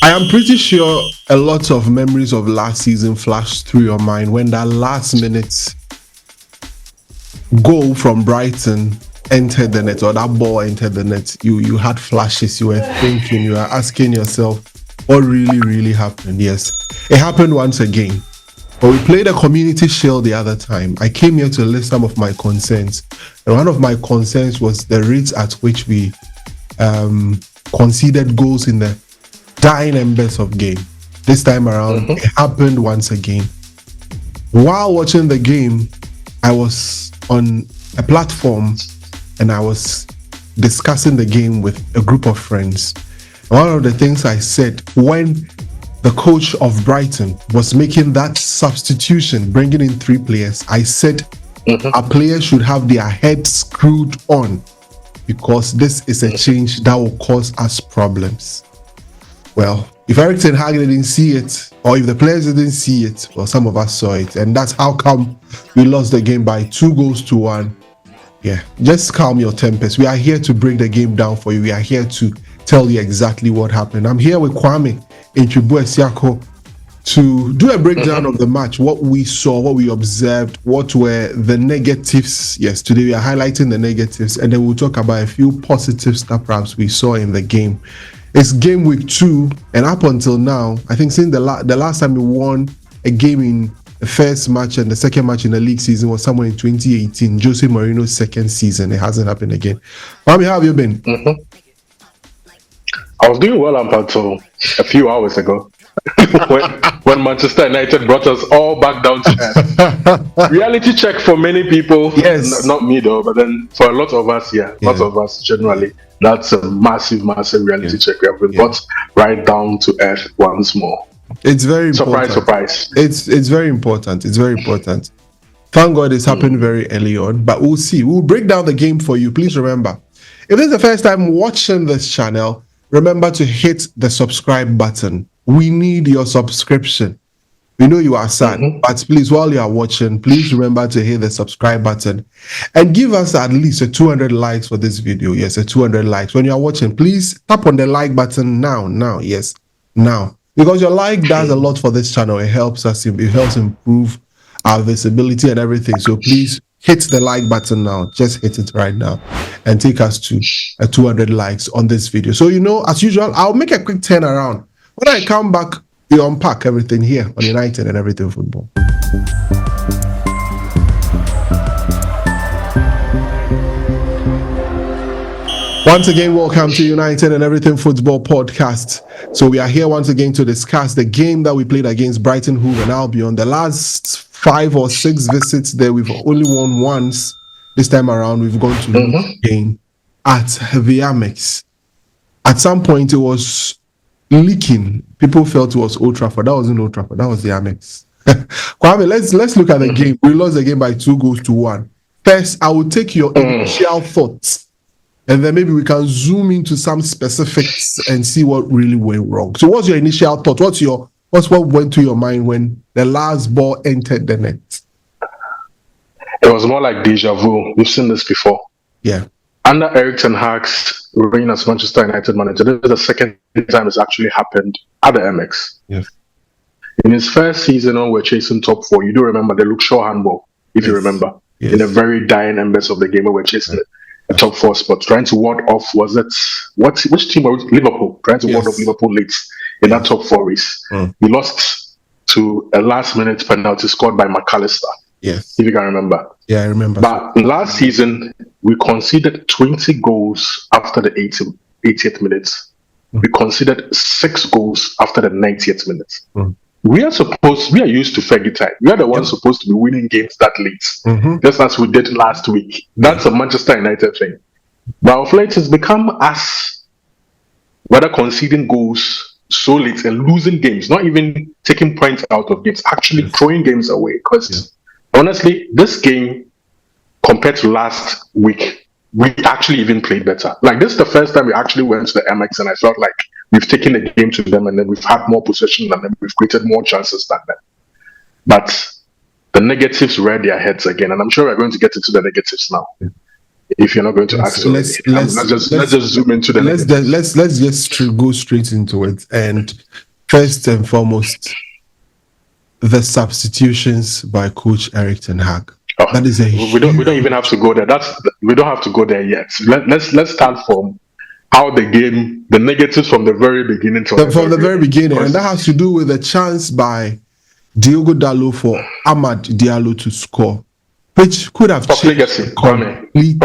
I am pretty sure a lot of memories of last season flashed through your mind when that last minute goal from Brighton entered the net, or that ball entered the net. You had flashes, you were thinking, you were asking yourself, what really happened? Yes, it happened once again. But we played a community shield the other time. I came here to list some of my concerns. And one of my concerns was the rate at which we conceded goals in the dying embers of game. This time around, it happened once again. While watching the game, I was on a platform and I was discussing the game with a group of friends. One of the things I said when the coach of Brighton was making that substitution, bringing in 3 players, I said our players should have their heads screwed on, because this is a change that will cause us problems. Well, if Erik ten Hag didn't see it, or if the players didn't see it, well, some of us saw it, and that's how come we lost the game by 2-1. Yeah, just calm your tempers. We are here to break the game down for you. We are here to tell you exactly what happened. I'm here with Kwame Siako to do a breakdown of the match, what we saw, what we observed, what were the negatives. Yes, today we are highlighting the negatives, and then we'll talk about a few positives that perhaps we saw in the game. It's game week 2, and up until now, I think since the last time we won a game in the first match and the second match in the league season was somewhere in 2018, Jose Mourinho's second season. It hasn't happened again. Kwame, how have you been? I was doing well up until a few hours ago when Manchester United brought us all back down to earth. Reality check for many people. Yes. Not me though, but then for a lot of us, lots of us generally, that's a massive reality check. We have been brought right down to earth once more. It's very important. Surprise. It's very important. It's very important. Thank God it's happened very early on, but we'll see. We'll break down the game for you. Please remember, if this is the first time watching this channel, remember to hit the subscribe button. We need your subscription. We know you are sad, but please, while you are watching, please remember to hit the subscribe button and give us at least a 200 likes for this video. Yes, a 200 likes. When you are watching, please tap on the like button now. Yes, now. Because your like does a lot for this channel. It helps us. It helps improve our visibility and everything. So please hit the like button now. Just hit it right now and take us to 200 likes on this video. So, as usual, I'll make a quick turnaround. When I come back, we unpack everything here on United and Everything Football. Once again, welcome to United and Everything Football podcast. So we are here once again to discuss the game that we played against Brighton, Hove and Albion. The last 5 or 6 visits there, we've only won once. This time around, we've gone to the game at the Amex. At some point, it was leaking. People felt it was Old Trafford. That wasn't Old Trafford. That was the Amex. Kwame, let's look at the game. We lost the game by 2-1. First, I will take your initial thoughts, and then maybe we can zoom into some specifics and see what really went wrong. So what's your initial thought? What went to your mind when the last ball entered the net? It was more like deja vu. We've seen this before. Yeah. Under Erik ten Hag's reign as Manchester United manager, this is the second time it's actually happened at the Amex. Yes. In his first season when we're chasing top 4, you do remember the Luke Shaw handball, if you remember. Yes. In the very dying embers of the game when we're chasing the top 4 spot, trying to ward off, which team was Liverpool? Trying to ward off Liverpool late in that top 4 race. We lost to a last-minute penalty scored by McAllister. Yes. If you can remember. Yeah, I remember. But last season, we conceded 20 goals after the 80th minute. We conceded 6 goals after the 90th minute. We are used to Fergie time. We are the ones supposed to be winning games that late, just as we did last week. That's a Manchester United thing. But of late, it's become us rather conceding goals so late and losing games, not even taking points out of games, actually throwing games away. Because honestly, this game compared to last week, we actually even played better. Like, this is the first time we actually went to the Amex, and I felt like we've taken the game to them, and then we've had more possession than them. We've created more chances than them. But the negatives rear their heads again, and I'm sure we're going to get into the negatives now. If you're not going to ask already, let's just zoom into the let's just go straight into it. And first and foremost, the substitutions by Coach Erik ten Hag. Oh, that is we don't even have to go there. We don't have to go there yet. Let's start from how the negatives from the very beginning from the very beginning, and that has to do with a chance by Diogo Dalot for Amad Diallo to score, which could have changed the complete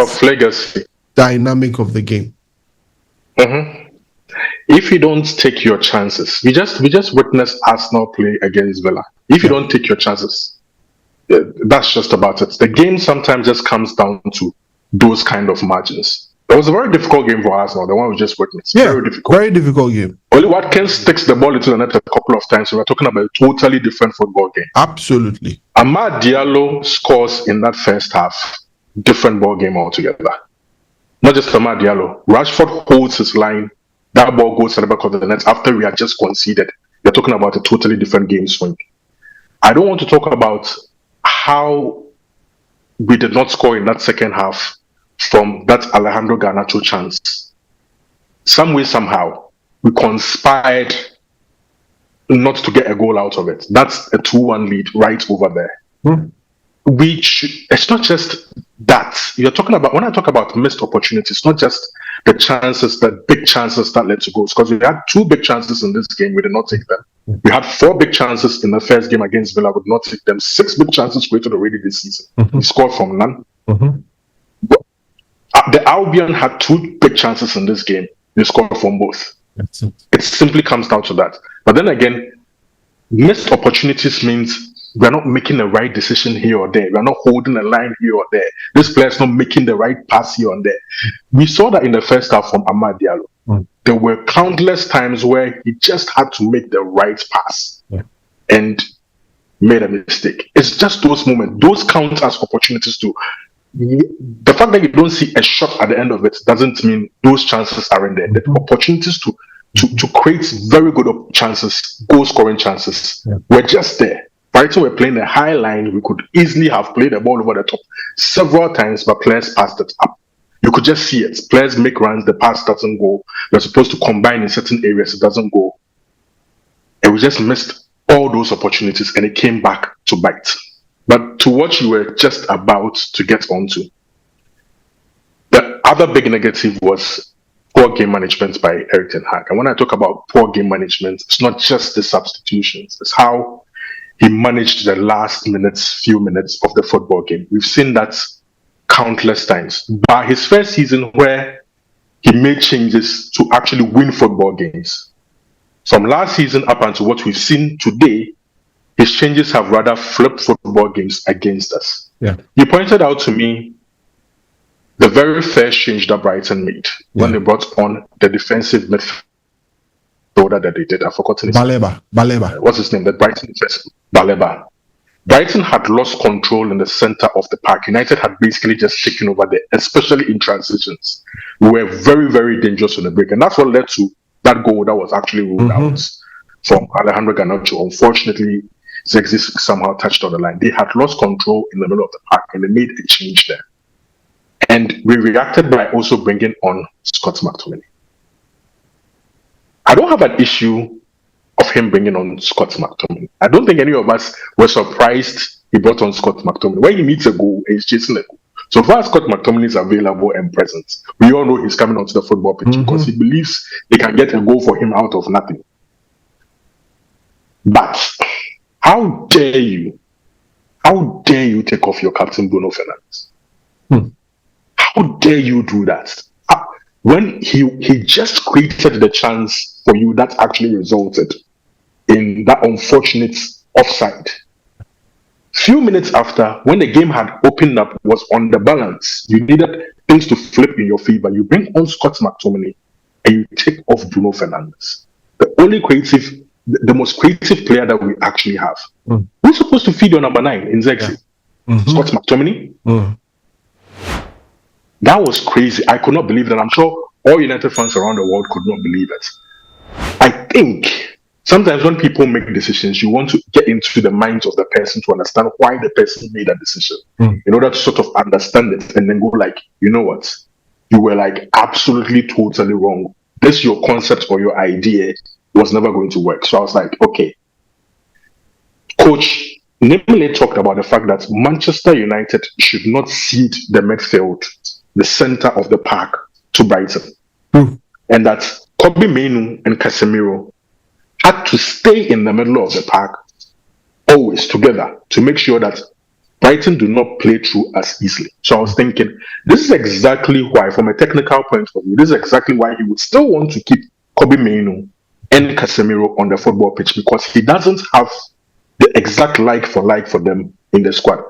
dynamic of the game. Mm-hmm. If you don't take your chances, we just witnessed Arsenal play against Villa. If you don't take your chances, that's just about it. The game sometimes just comes down to those kind of margins. It was a very difficult game for Arsenal, the one we just witnessed. Yeah, very difficult game. Only Watkins sticks the ball into the net a couple of times, so we're talking about a totally different football game. Absolutely. Amad Diallo scores in that first half, different ball game altogether. Not just Amad Diallo. Rashford holds his line, that ball goes to the back of the net after we had just conceded. We're talking about a totally different game swing. I don't want to talk about how we did not score in that second half from that Alejandro Garnacho chance. Some way, somehow, we conspired not to get a goal out of it. That's a 2-1 lead right over there. It's not just that. You're talking about, when I talk about missed opportunities, it's not just the chances, the big chances that led to goals. Because we had 2 big chances in this game, we did not take them. We had 4 big chances in the first game against Villa, we did not take them. 6 big chances created already this season. We scored from none. The Albion had 2 big chances in this game. They scored from both. It simply comes down to that. But then again, missed opportunities means we're not making the right decision here or there. We're not holding a line here or there. This player's not making the right pass here and there. We saw that in the first half from Amad Diallo. There were countless times where he just had to make the right pass and made a mistake. It's just those moments. Those count as opportunities too. The fact that you don't see a shot at the end of it doesn't mean those chances aren't there. The opportunities to create very good chances, goal scoring chances, were just there. Brighton were playing a high line. We could easily have played the ball over the top several times, but players passed it up. You could just see it. Players make runs, the pass doesn't go. They're supposed to combine in certain areas, it doesn't go. And we just missed all those opportunities, and it came back to bite. But to what you were just about to get onto, the other big negative was poor game management by Erik ten Hag. And when I talk about poor game management, it's not just the substitutions, it's how he managed the last few minutes of the football game. We've seen that countless times. By his first season, where he made changes to actually win football games, from last season up until what we've seen today, his changes have rather flipped football games against us. He pointed out to me the very first change that Brighton made when they brought on the defensive midfielder that they did. I've forgotten his name. Baleba. What's his name? The Brighton first. Baleba. Brighton had lost control in the center of the park. United had basically just taken over there, especially in transitions. We were very, very dangerous on the break. And that's what led to that goal that was actually ruled out from Alejandro Garnacho. Unfortunately, Zexi somehow touched on the line. They had lost control in the middle of the park, and they made a change there. And we reacted by also bringing on Scott McTominay. I don't have an issue of him bringing on Scott McTominay. I don't think any of us were surprised he brought on Scott McTominay. When he meets a goal, he's chasing a goal. So far as Scott McTominay is available and present, we all know he's coming onto the football pitch because he believes they can get a goal for him out of nothing. But how dare you take off your captain Bruno Fernandes? How dare you do that? When he just created the chance for you that actually resulted in that unfortunate offside. Few minutes after, when the game had opened up, was on the balance, you needed things to flip in your favor. You bring on Scott McTominay and you take off Bruno Fernandes. The most creative player that we actually have. Who's supposed to feed your number 9 in Zexi? Scott McTominay? That was crazy. I could not believe that. I'm sure all United fans around the world could not believe it. I think sometimes when people make decisions, you want to get into the minds of the person to understand why the person made that decision in order to sort of understand it and then go like, you know what? You were like absolutely totally wrong. This your concept or your idea was never going to work. So I was like, okay. Coach Nimile talked about the fact that Manchester United should not cede the midfield, the center of the park, to Brighton. And that Kobe Mainoo and Casemiro had to stay in the middle of the park always together to make sure that Brighton do not play through as easily. So I was thinking, this is exactly why, from a technical point of view, this is exactly why he would still want to keep Kobe Mainoo and Casemiro on the football pitch, because he doesn't have the exact like for them in the squad.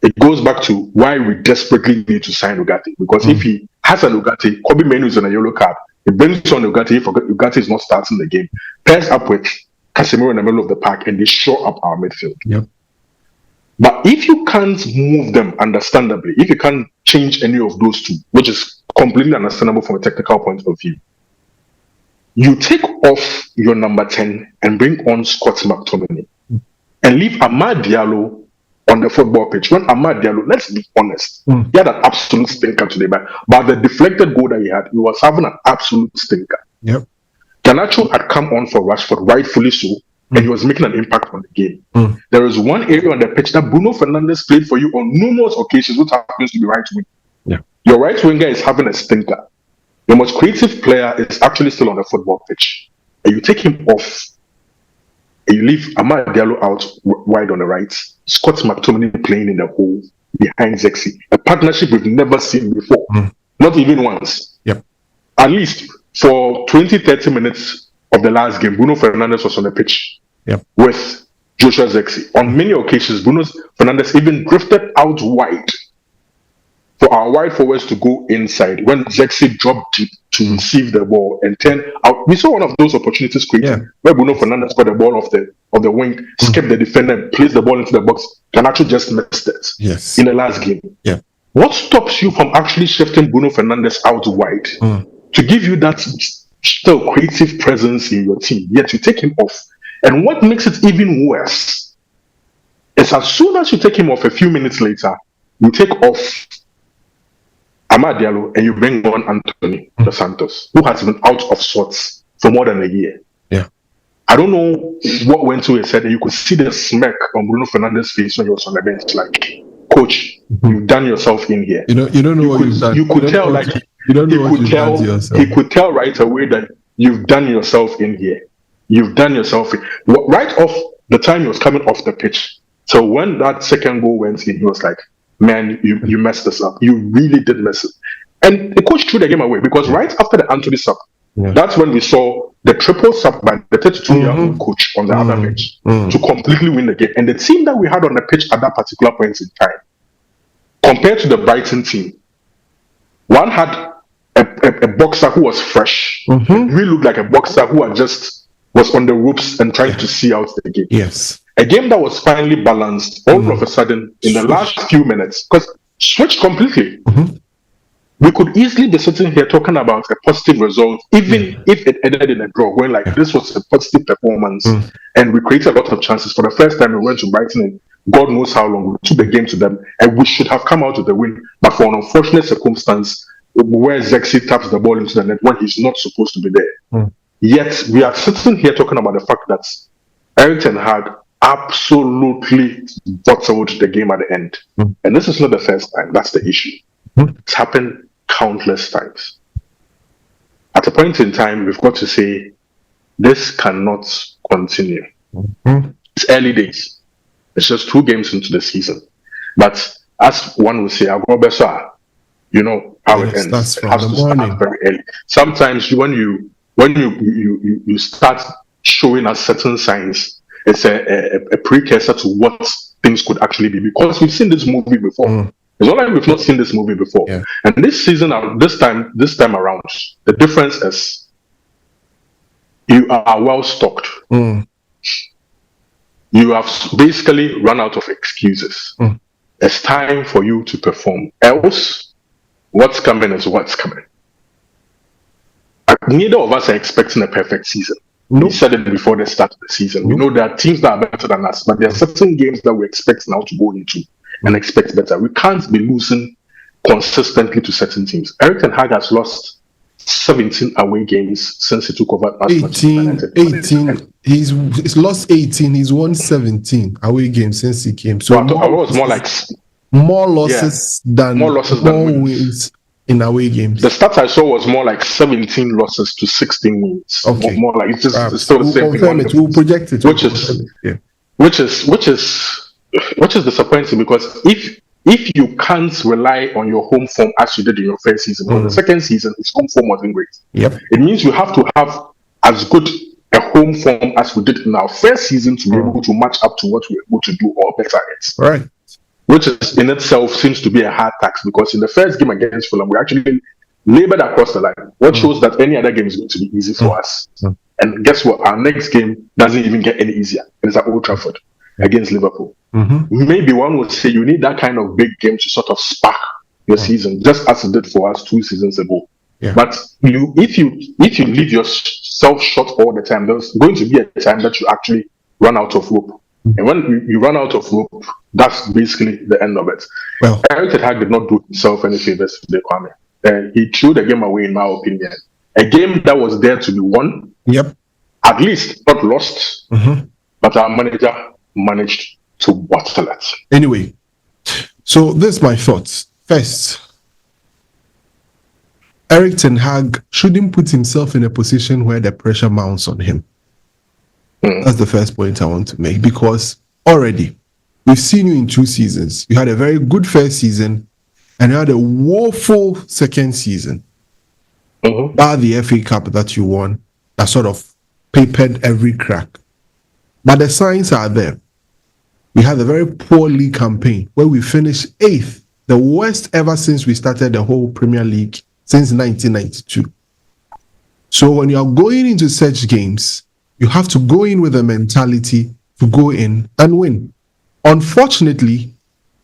It goes back to why we desperately need to sign Ugarte, because if he has an Ugarte, Kobe Mainoo is on a yellow card. He brings on Ugarte if Ugarte is not starting the game, pairs up with Casemiro in the middle of the park, and they shore up our midfield. Yep. But if you can't move them understandably, if you can't change any of those two, which is completely understandable from a technical point of view, you take off your number 10 and bring on Scott McTominay and leave Amad Diallo on the football pitch. When Amad Diallo, let's be honest, he had an absolute stinker today, but the deflected goal that he was having an absolute stinker. Yep. Garnacho had come on for Rashford, rightfully so, and he was making an impact on the game. There is one area on the pitch that Bruno Fernandes played for you on numerous occasions, which happens to be right wing. Yeah. Your right winger is having a stinker. Your most creative player is actually still on the football pitch. And you take him off, and you leave Amad Diallo out wide on the right, Scott McTominay playing in the hole behind Zexi. A partnership we've never seen before. Not even once. Yep. At least for 20-30 minutes of the last game, Bruno Fernandes was on the pitch with Joshua Zexi. On many occasions, Bruno Fernandes even drifted out wide for our wide forwards to go inside when Zexi dropped deep to receive the ball and turn out. We saw one of those opportunities created where Bruno Fernandes got the ball off the wing, skipped the defender, placed the ball into the box. Garnacho just missed it in the last game. Yeah. What stops you from actually shifting Bruno Fernandes out wide to give you that still creative presence in your team, yet you take him off? And what makes it even worse is as soon as you take him off, a few minutes later, you take off Amad Diallo and you bring on Anthony Dos Santos, who has been out of sorts for more than a year. Yeah. I don't know what went through his head, and you could see the smirk on Bruno Fernandes' face when he was on the bench, like, Coach, you've done yourself in here. You don't know what you've done. You could tell, like, you don't know what you've done to yourself. He could tell right away that you've done yourself in here. You've done yourself in. Right off the time he was coming off the pitch. So when that second goal went in, he was like, man, you messed this up. You really did mess it. And the coach threw the game away, because right after the Anthony sub, that's when we saw the triple sub by the 32-year-old coach on the other bench to completely win the game. And the team that we had on the pitch at that particular point in time, compared to the Brighton team, one had a boxer who was fresh. Really looked like a boxer who had just was on the ropes and trying to see out the game. Yes. A game that was finally balanced all of a sudden in the last few minutes, because switched completely. We could easily be sitting here talking about a positive result, even if it ended in a draw, when like this was a positive performance and we created a lot of chances. For the first time, we went to Brighton and God knows how long we took the game to them, and we should have come out with the win. But for an unfortunate circumstance, where Zexi taps the ball into the net when he's not supposed to be there. Yet we are sitting here talking about the fact that Erik ten Hag absolutely bottled the game at the end. And this is not the first time. That's the issue. It's happened countless times. At a point in time, we've got to say, this cannot continue. It's early days. It's just 2 games into the season. But as one would say, you know how it ends. That's It from has the to start morning. very early. Sometimes when you start showing us certain signs, it's a precursor to what things could actually be. Because we've seen this movie before. It's not like we've not seen this movie before. And this season, this time around, the difference is you are well stocked. You have basically run out of excuses. It's time for you to perform. Else, what's coming is what's coming. Neither of us are expecting a perfect season. We Nope. said it before the start of the season. We know there are teams that are better than us, but there are certain games that we expect now to go into and expect better. We can't be losing consistently to certain teams. Eric Ten Hag has lost 17 away games since he took over as Manchester 18, United. 18. He's lost 18. He's won 17 away games since he came. So I thought it was more losses than wins in away games. The stats I saw was more like 17 losses to 16 wins. Okay. More like it's still the same thing. Confirm it. We'll project it. Which is disappointing, because if you can't rely on your home form as you did in your first season, or the second season, his home form wasn't great. Yep. It means you have to have as good a home form as we did in our first season to be able to match up to what we were able to do or better at. Right. Which is in itself seems to be a hard task, because in the first game against Fulham, we actually labored across the line. What shows that any other game is going to be easy for us. And guess what? Our next game doesn't even get any easier. It's at Old Trafford against Liverpool. Maybe one would say you need that kind of big game to sort of spark your season, just as it did for us 2 seasons ago. Yeah. But if you leave yourself short all the time, there's going to be a time that you actually run out of rope. And when you run out of rope, that's basically the end of it. Well, Eric Ten Hag did not do himself any favors today, Kwame. He threw the game away, in my opinion. A game that was there to be won. Yep. At least not lost. But our manager managed to bottle it. Anyway, so this is my thoughts. First, Eric Ten Hag shouldn't put himself in a position where the pressure mounts on him. That's the first point I want to make, because already we've seen you in 2 seasons. You had a very good first season and you had a woeful second season. Bar the FA Cup that you won, that sort of papered every crack. But the signs are there. We had a very poor league campaign where we finished 8th, the worst ever since we started the whole Premier League since 1992. So when you are going into such games, you have to go in with a mentality to go in and win. Unfortunately,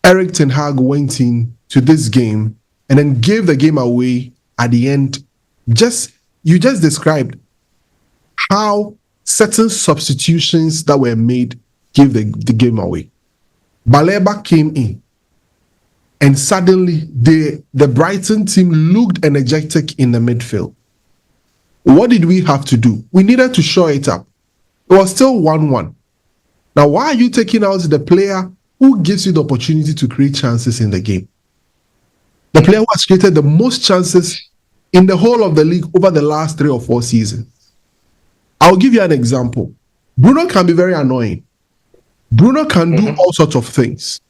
Eric Ten Hag went in to this game and then gave the game away at the end. You just described how certain substitutions that were made gave the game away. Baleba came in, and suddenly the Brighton team looked energetic in the midfield. What did we have to do? We needed to shore it up. It was still 1-1. Now, why are you taking out the player who gives you the opportunity to create chances in the game? The player who has created the most chances in the whole of the league over the last 3 or 4 seasons. I'll give you an example. Bruno can be very annoying. Bruno can do all sorts of things.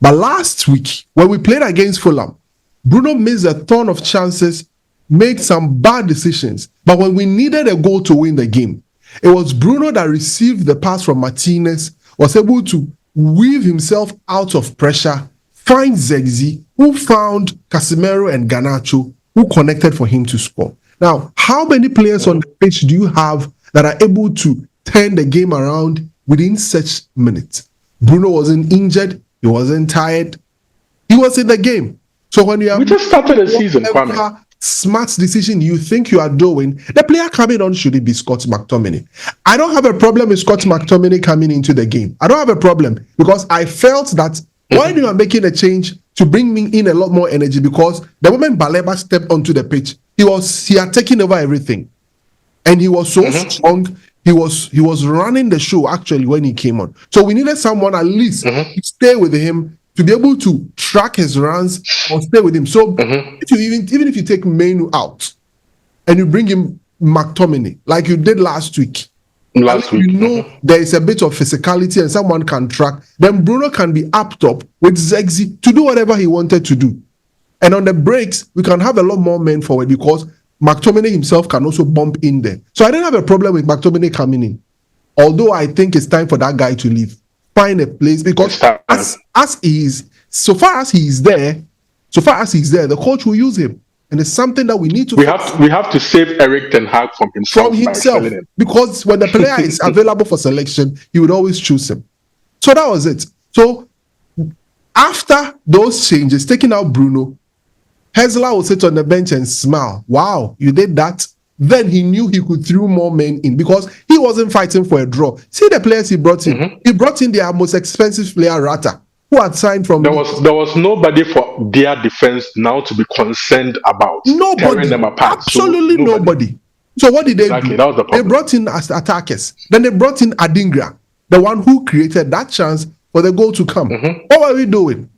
But last week, when we played against Fulham, Bruno missed a ton of chances, made some bad decisions. But when we needed a goal to win the game, it was Bruno that received the pass from Martinez, was able to weave himself out of pressure, find Zexi, who found Casemiro and Garnacho, who connected for him to score. Now, how many players on the pitch do you have that are able to turn the game around within such minutes? Bruno wasn't injured. He wasn't tired. He was in the game. So when you have... We just started the season, Kwame. Smart decision you think you are doing, the player coming on should it be Scott McTominay. I don't have a problem with Scott McTominay coming into the game. I don't have a problem, because I felt that when you are making a change to bring me in a lot more energy, because the moment Baleba stepped onto the pitch, he had taken over everything. And he was so strong. He was running the show actually when he came on. So we needed someone at least to stay with him, to be able to track his runs or stay with him. So if you even if you take Manu out and you bring in McTominay like you did last week, you know there is a bit of physicality and someone can track, then Bruno can be up top with Zexi to do whatever he wanted to do. And on the breaks, we can have a lot more men forward because McTominay himself can also bump in there. So I didn't have a problem with McTominay coming in. Although I think it's time for that guy to leave. Find a place, because as he is, so far as he is there, the coach will use him. And it's something that we need to... We have to save Eric Ten Hag from himself. Because when the player is available for selection, he would always choose him. So that was it. So after those changes, taking out Bruno, Hezler will sit on the bench and smile. Wow, you did that. then he knew he could throw more men in because he wasn't fighting for a draw. See the players he brought in. Mm-hmm. He brought in their most expensive player, Rata, who had signed from. There was nobody for their defense now to be concerned about. Tearing them apart. Absolutely nobody. So what did they do? That was the problem. They brought in as attackers. Then they brought in Adingra, the one who created that chance for the goal to come. Mm-hmm. What were we doing?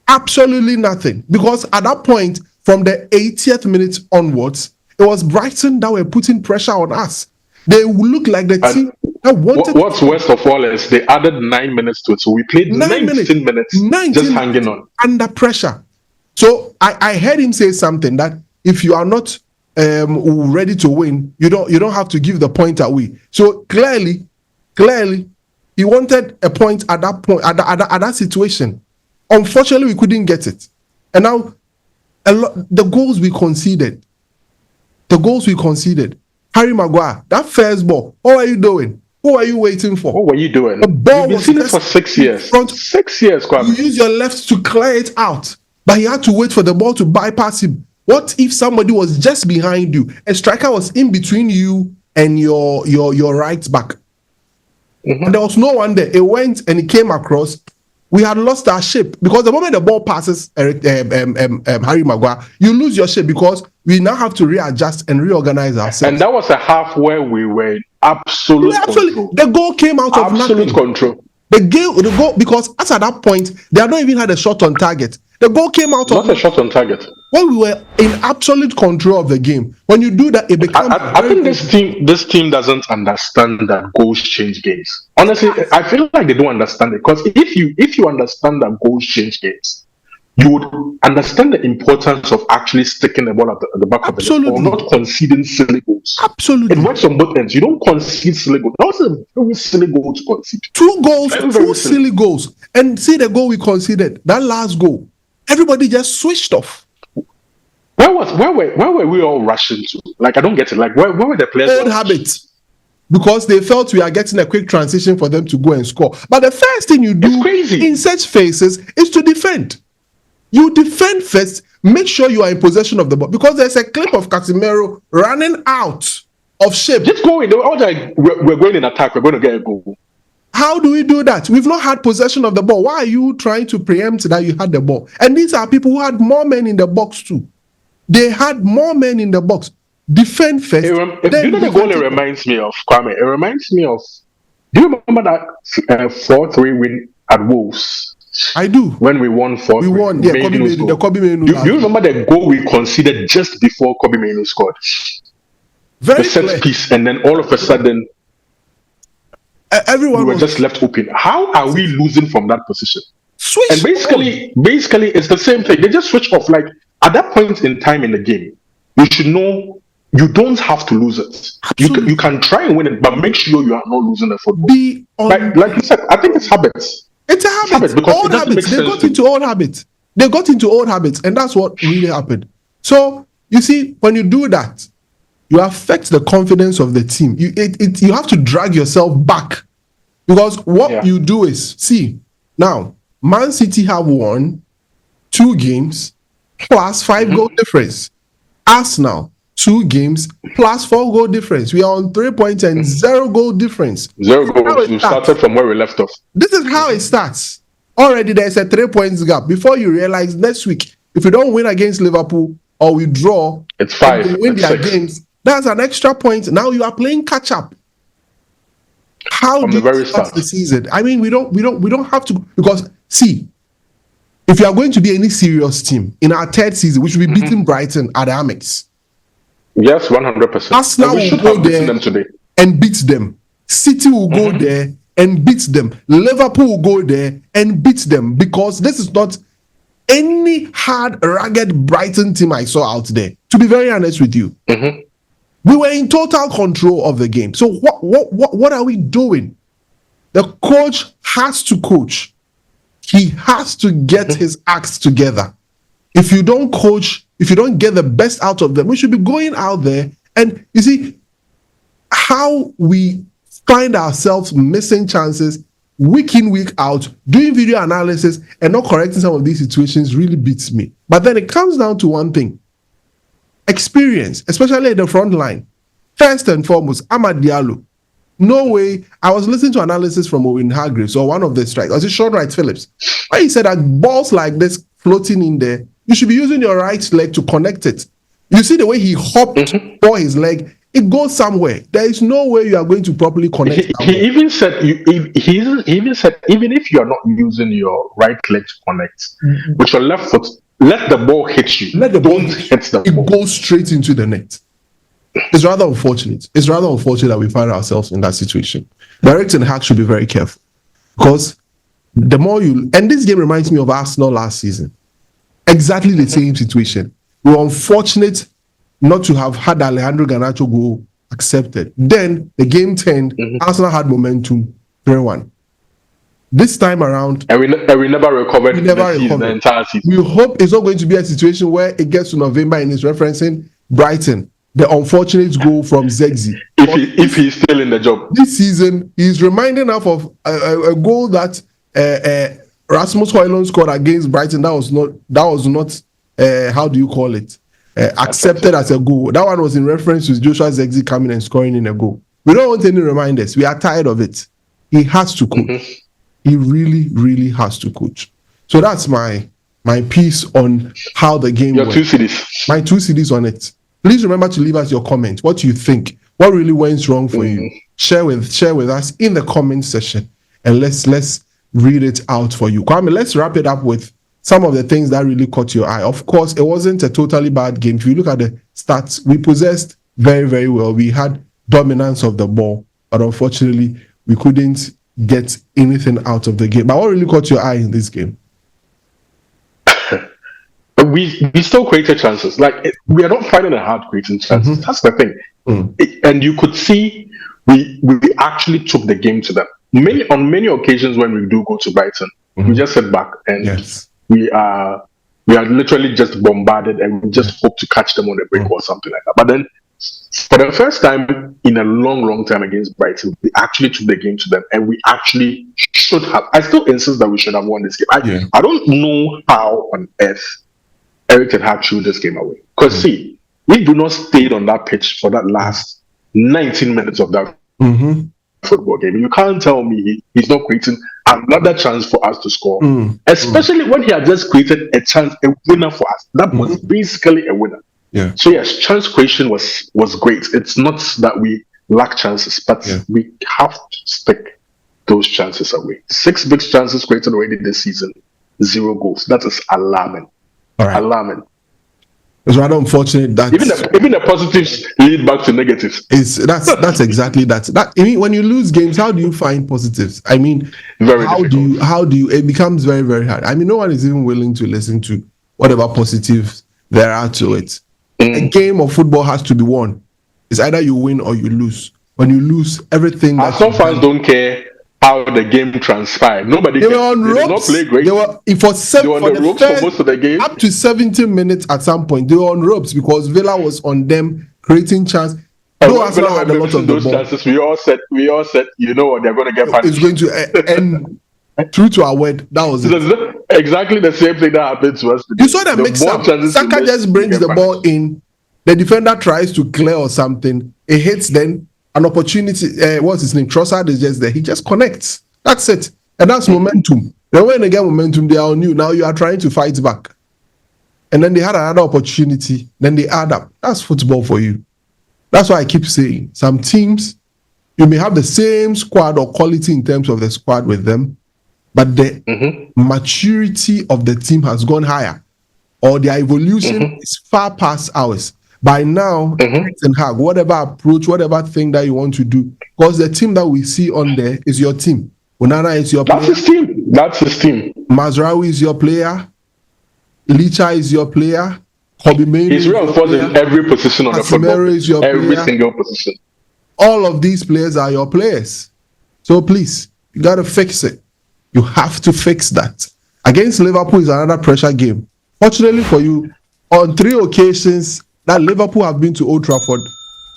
Absolutely nothing. Because at that point, from the 80th minute onwards, it was Brighton that were putting pressure on us. They look like the team that wanted. What's worst of all is they added 9 minutes to it. So we played 19 minutes just hanging on. Under pressure. So I heard him say something that if you are not ready to win, you don't have to give the point away. So clearly, he wanted a point at that point, at that situation. Unfortunately, we couldn't get it. And now, the goals we conceded. Harry Maguire, that first ball, what are you doing? Who are you waiting for? What were you doing? The ball You've been seeing it for 6 years. 6 years, Kwame. You use your left to clear it out, but he had to wait for the ball to bypass him. What if somebody was just behind you? A striker was in between you and your right back. Mm-hmm. And there was no one there. It went and it came across. We had lost our shape because the moment the ball passes Harry Maguire, you lose your shape because we now have to readjust and reorganize ourselves. And that was a half where we were in absolute control. The goal came out of nothing. Absolute control. The goal, because at that point, they had not even had a shot on target. The goal came out of... Not a shot on target. When we were in absolute control of the game. When you do that, it becomes... I think this team doesn't understand that goals change games. Honestly, I feel like they don't understand it. Because if you understand that goals change games, you would understand the importance of actually sticking the ball at the back of the net or not conceding silly goals. Absolutely. It works on both ends. You don't concede silly goals. That was a very silly goal to concede. Two silly goals. And see the goal we conceded, that last goal. Everybody just switched off. Where were we all rushing to? Like, I don't get it. Like, where were the players? Old habits. Because they felt we are getting a quick transition for them to go and score. But the first thing you do in such phases is to defend. You defend first, make sure you are in possession of the ball. Because there's a clip of Casemiro running out of shape. Just go in. We're going in attack. We're going to get a goal. How do we do that? We've not had possession of the ball. Why are you trying to preempt that you had the ball? And these are people who had more men in the box too. They had more men in the box. Defend first. You know the goal it reminds me of, Kwame? It reminds me of... Do you remember that 4-3 win at Wolves? I do. When we won 4-3. We won, yeah. Kobe Menu. Do you remember the goal we conceded just before Kobe Menu scored? Very the set piece, and then all of a sudden... everyone we were just left open. How are we losing from that position? Switch. And basically, it's the same thing. They just switch off. Like, at that point in time in the game, you should know you don't have to lose it. You can try and win it, but make sure you are not losing the football. Like you said, I think it's habits. It's a habit. Old habits. They got into old habits. They got into old habits, and that's what really happened. So you see, when you do that, you affect the confidence of the team. You have to drag yourself back, because what you do is, see, now Man City have won 2 games plus 5 goal difference. Arsenal 2 games plus 4 goal difference. We are on 3 points and 0 goal difference. 0 goals. We started from where we left off. This is how it starts. Already there's a 3 points gap. Before you realize next week, if we don't win against Liverpool or we draw, it's 5. They win their games. That's an extra point. Now you are playing catch up. How do you start the season? I mean, we don't have to, because see, if you are going to be any serious team in our 3rd season, we should be beating Brighton at the Amex. Yes, 100%. Arsenal will go there and beat them. City will go there and beat them. Liverpool will go there and beat them, because this is not any hard, rugged Brighton team I saw out there. To be very honest with you, we were in total control of the game. So what are we doing? The coach has to coach. He has to get his acts together. If you don't coach, if you don't get the best out of them, we should be going out there. And you see, how we find ourselves missing chances week in, week out, doing video analysis and not correcting some of these situations really beats me. But then it comes down to one thing. experience, especially at the front line. First and foremost, Amad Diallo. No way. I was listening to analysis from Owen Hargreaves or one of the strikers. Was it Sean Wright Phillips? Where he said that balls like this floating in there, you should be using your right leg to connect it. You see the way he hopped for his leg, it goes somewhere. There is no way you are going to properly connect. He even said, even if you are not using your right leg to connect, with your left foot, let the ball hit you. Let the ball hit the ball. It goes straight into the net. It's rather unfortunate. It's rather unfortunate that we find ourselves in that situation. Eric Ten Hag should be very careful, because the more you, and this game reminds me of Arsenal last season. Exactly the same situation. We were unfortunate not to have had Alejandro Garnacho goal accepted. Then the game turned. Arsenal had momentum, 3-1. This time around, and we never recovered. The entire season. We hope it's not going to be a situation where it gets to November and it's referencing Brighton, the unfortunate goal from Zegzi. If he's still in the job this season, he's reminding us of a goal that Rasmus Højlund scored against Brighton. That was not how do you call it? Accepted as a goal. That one was in reference to Joshua Zegzi coming and scoring in a goal. We don't want any reminders. We are tired of it. He has to coach. He really, really has to coach. So that's my piece on how the game went. 2 CDs. My 2 CDs on it. Please remember to leave us your comment. What you think? What really went wrong for you? Share with us in the comment section, and let's read it out for you. Kwame, let's wrap it up with some of the things that really caught your eye. Of course, it wasn't a totally bad game. If you look at the stats, we possessed very, very well. We had dominance of the ball, but unfortunately, we couldn't get anything out of the game. But what really caught your eye in this game? We still created chances. We are not finding it hard creating chances. That's the thing. And you could see we actually took the game to them. On many occasions when we do go to Brighton, we just sit back and we are literally just bombarded, and we just hope to catch them on a break or something like that. But then, for the first time in a long time against Brighton, we actually took the game to them, and we actually should have. I still insist that we should have won this game. I don't know how on earth Eric Ten Hag threw this game away. Because see, we do not stay on that pitch for that last 19 minutes of that football game. You can't tell me he's not creating another chance for us to score. Especially when he had just created a winner for us. That was basically a winner. So yes, chance creation was great. It's not that we lack chances, but we have to stick those chances away. 6 big chances created already this season, 0 goals. That is alarming. Alarming. It's rather unfortunate that even the positives lead back to negatives. That's exactly that. I mean, when you lose games, how do you find positives? I mean, how do you? It becomes very, very hard. I mean, no one is even willing to listen to whatever positives there are to it. A game of football has to be won. It's either you win or you lose. When you lose, everything. Some fans don't care how the game transpired. Nobody they were on ropes. Did not play great. They were on the ropes for most of the game. Up to 70 minutes at some point, they were on ropes because Villa was on them creating chance. Though Arsenal had a lot of those chances, we all said, you know what, they're going to get punished. It's going to end true to our word. That was it. Exactly the same thing that happened to us today. You saw that mix up. Saka just brings the ball in. The defender tries to clear or something. It hits then. An opportunity, what's his name? Trossard is just there. He just connects. That's it. And that's momentum. Then when they get momentum, they are on you. Now you are trying to fight back. And then they had another opportunity. Then they add up. That's football for you. That's why I keep saying, some teams, you may have the same squad or quality in terms of the squad with them, but the maturity of the team has gone higher, or their evolution is far past ours. By now, Ten Hag, whatever approach, whatever thing that you want to do, because the team that we see on there is your team. Onana is your player. That's his team. Mazraoui is your player. Licha is your player. He's reinforced in every position on the football. Is your every player. Single position. All of these players are your players. So please, you got to fix it. You have to fix that. Against Liverpool is another pressure game. Fortunately for you, on 3 occasions that Liverpool have been to Old Trafford,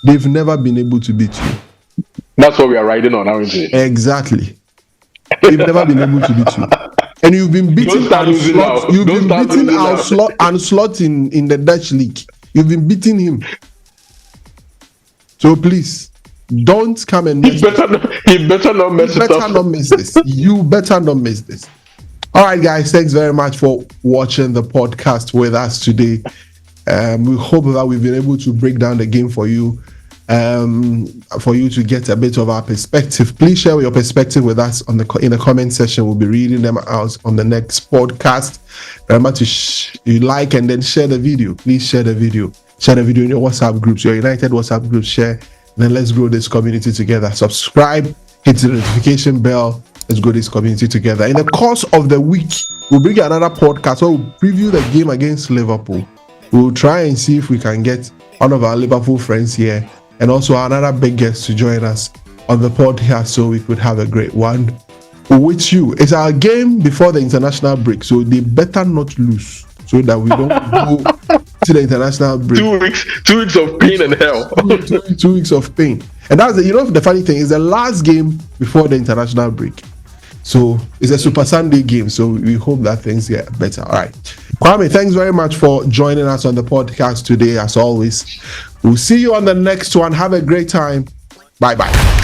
they've never been able to beat you. That's what we are riding on, aren't we? Exactly. They've never been able to beat you. And you've been beating Anslot. You've been beating Anslot in the Dutch league. You've been beating him. So please, don't come and he better not mess it up. Not miss this. You better not miss this. All right, guys. Thanks very much for watching the podcast with us today. We hope that we've been able to break down the game for you to get a bit of our perspective. Please share your perspective with us in the comment section. We'll be reading them out on the next podcast. Remember to like and then share the video. Please share the video. Share the video in your WhatsApp groups, your United WhatsApp groups. Share. Then let's grow this community together. Subscribe, hit the notification bell. Let's grow this community together. In the course of the week, we'll bring another podcast where we'll preview the game against Liverpool. We'll try and see if we can get one of our Liverpool friends here and also another big guest to join us on the podcast so we could have a great one with you. It's our game before the international break, so they better not lose so that we don't go to the international break. 2 weeks of pain and hell. 2 weeks of pain. And that's the funny thing is the last game before the international break. So it's a Super Sunday game. So we hope that things get better. All right. Kwame, thanks very much for joining us on the podcast today. As always, we'll see you on the next one. Have a great time. Bye-bye.